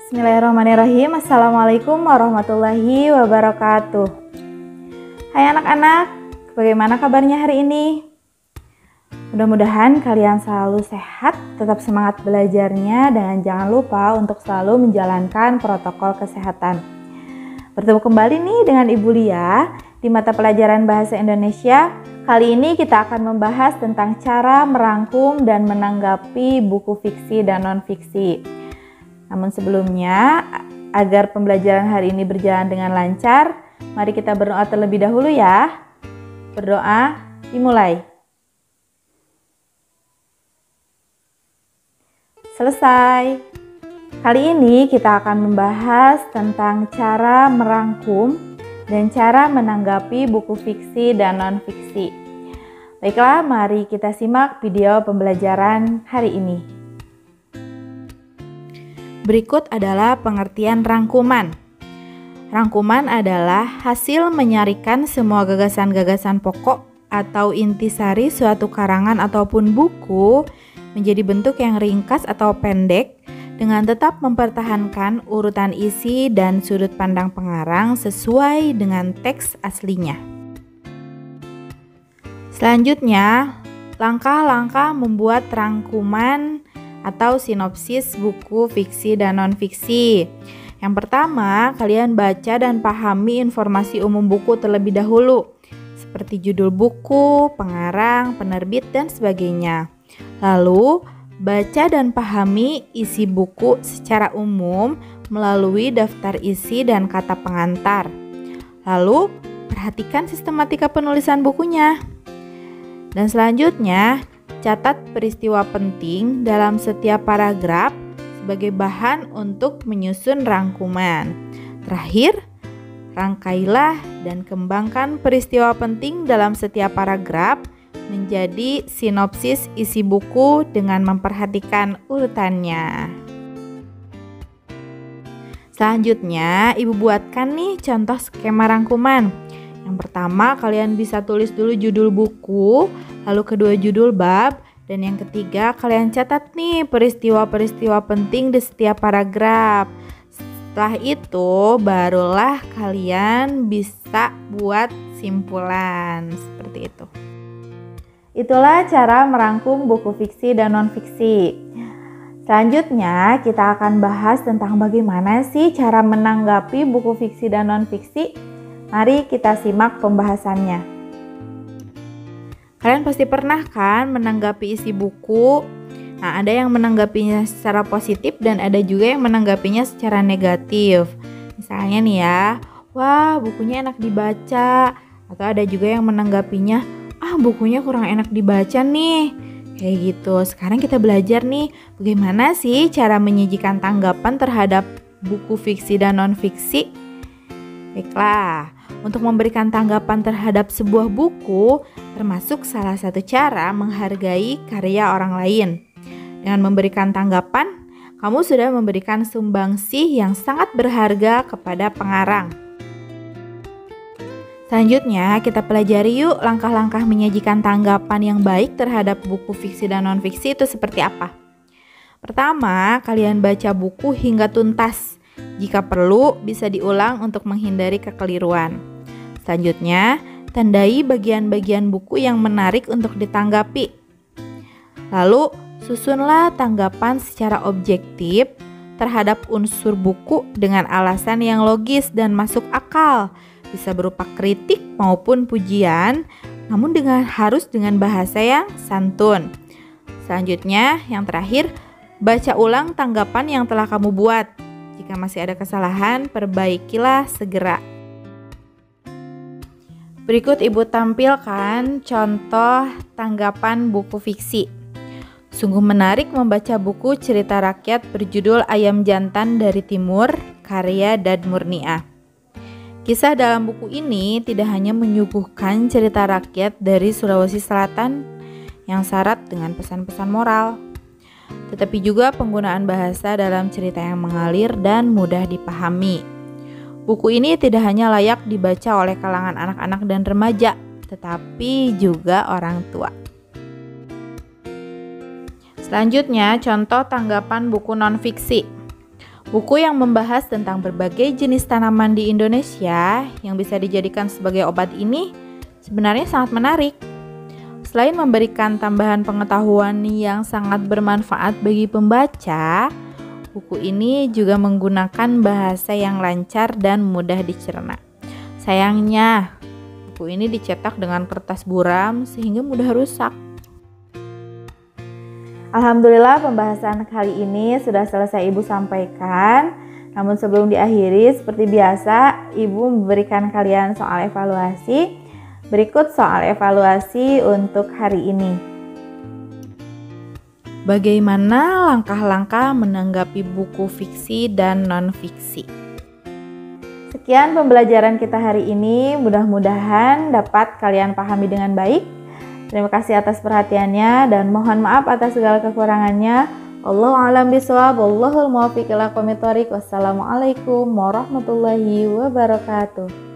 Bismillahirrahmanirrahim. Assalamualaikum warahmatullahi wabarakatuh. Hai anak-anak, bagaimana kabarnya hari ini? Mudah-mudahan kalian selalu sehat, tetap semangat belajarnya, dan jangan lupa untuk selalu menjalankan protokol kesehatan. Bertemu kembali nih dengan Ibu Lia di mata pelajaran Bahasa Indonesia. Kali ini kita akan membahas tentang cara merangkum dan menanggapi buku fiksi dan non-fiksi. Namun sebelumnya, agar pembelajaran hari ini berjalan dengan lancar, mari kita berdoa terlebih dahulu ya. Berdoa dimulai. Selesai. Kali ini kita akan membahas tentang cara merangkum dan cara menanggapi buku fiksi dan non-fiksi. Baiklah, mari kita simak video pembelajaran hari ini. Berikut adalah pengertian rangkuman. Rangkuman adalah hasil menyarikan semua gagasan-gagasan pokok atau intisari suatu karangan ataupun buku menjadi bentuk yang ringkas atau pendek dengan tetap mempertahankan urutan isi dan sudut pandang pengarang sesuai dengan teks aslinya. Selanjutnya, langkah-langkah membuat rangkuman atau sinopsis buku fiksi dan non-fiksi. Yang pertama, kalian baca dan pahami informasi umum buku terlebih dahulu, seperti judul buku, pengarang, penerbit, dan sebagainya. Lalu, baca dan pahami isi buku secara umum melalui daftar isi dan kata pengantar. Lalu, perhatikan sistematika penulisan bukunya. Dan selanjutnya, catat peristiwa penting dalam setiap paragraf sebagai bahan untuk menyusun rangkuman. Terakhir, rangkailah dan kembangkan peristiwa penting dalam setiap paragraf menjadi sinopsis isi buku dengan memperhatikan urutannya. Selanjutnya, Ibu buatkan nih contoh skema rangkuman. Yang pertama, kalian bisa tulis dulu judul buku, lalu kedua judul bab, dan yang ketiga kalian catat nih peristiwa-peristiwa penting di setiap paragraf. Setelah itu barulah kalian bisa buat simpulan seperti itu. Itulah cara merangkum buku fiksi dan non-fiksi. Selanjutnya kita akan bahas tentang bagaimana sih cara menanggapi buku fiksi dan non-fiksi. Mari kita simak pembahasannya. Kalian pasti pernah kan menanggapi isi buku? Nah, ada yang menanggapinya secara positif dan ada juga yang menanggapinya secara negatif. Misalnya nih ya, wah bukunya enak dibaca. Atau ada juga yang menanggapinya, bukunya kurang enak dibaca nih. Kayak gitu. Sekarang kita belajar nih, bagaimana sih cara menyajikan tanggapan terhadap buku fiksi dan non-fiksi? Baiklah, untuk memberikan tanggapan terhadap sebuah buku termasuk salah satu cara menghargai karya orang lain. Dengan memberikan tanggapan, kamu sudah memberikan sumbangsih yang sangat berharga kepada pengarang. Selanjutnya, kita pelajari yuk langkah-langkah menyajikan tanggapan yang baik terhadap buku fiksi dan non-fiksi itu seperti apa. Pertama, kalian baca buku hingga tuntas. Jika perlu, bisa diulang untuk menghindari kekeliruan. Selanjutnya, tandai bagian-bagian buku yang menarik untuk ditanggapi. Lalu, susunlah tanggapan secara objektif terhadap unsur buku dengan alasan yang logis dan masuk akal. Bisa berupa kritik maupun pujian, namun harus dengan bahasa yang santun. Selanjutnya, yang terakhir, baca ulang tanggapan yang telah kamu buat. Jika masih ada kesalahan, perbaikilah segera. Berikut Ibu tampilkan contoh tanggapan buku fiksi. Sungguh menarik membaca buku cerita rakyat berjudul Ayam Jantan dari Timur, karya Dad Murnia. Kisah dalam buku ini tidak hanya menyuguhkan cerita rakyat dari Sulawesi Selatan yang syarat dengan pesan-pesan moral, tetapi juga penggunaan bahasa dalam cerita yang mengalir dan mudah dipahami. Buku ini tidak hanya layak dibaca oleh kalangan anak-anak dan remaja, tetapi juga orang tua. Selanjutnya, contoh tanggapan buku non-fiksi. Buku yang membahas tentang berbagai jenis tanaman di Indonesia yang bisa dijadikan sebagai obat ini sebenarnya sangat menarik. Selain memberikan tambahan pengetahuan yang sangat bermanfaat bagi pembaca, buku ini juga menggunakan bahasa yang lancar dan mudah dicerna. Sayangnya, buku ini dicetak dengan kertas buram sehingga mudah rusak. Alhamdulillah pembahasan kali ini sudah selesai Ibu sampaikan. Namun sebelum diakhiri, seperti biasa, Ibu memberikan kalian soal evaluasi. Berikut soal evaluasi untuk hari ini. Bagaimana langkah-langkah menanggapi buku fiksi dan non-fiksi? Sekian pembelajaran kita hari ini, mudah-mudahan dapat kalian pahami dengan baik. Terima kasih atas perhatiannya dan mohon maaf atas segala kekurangannya. Wallahu a'lam bishawab, wallahul muwaffiq ila aqwamit thoriq. Wassalamualaikum warahmatullahi wabarakatuh.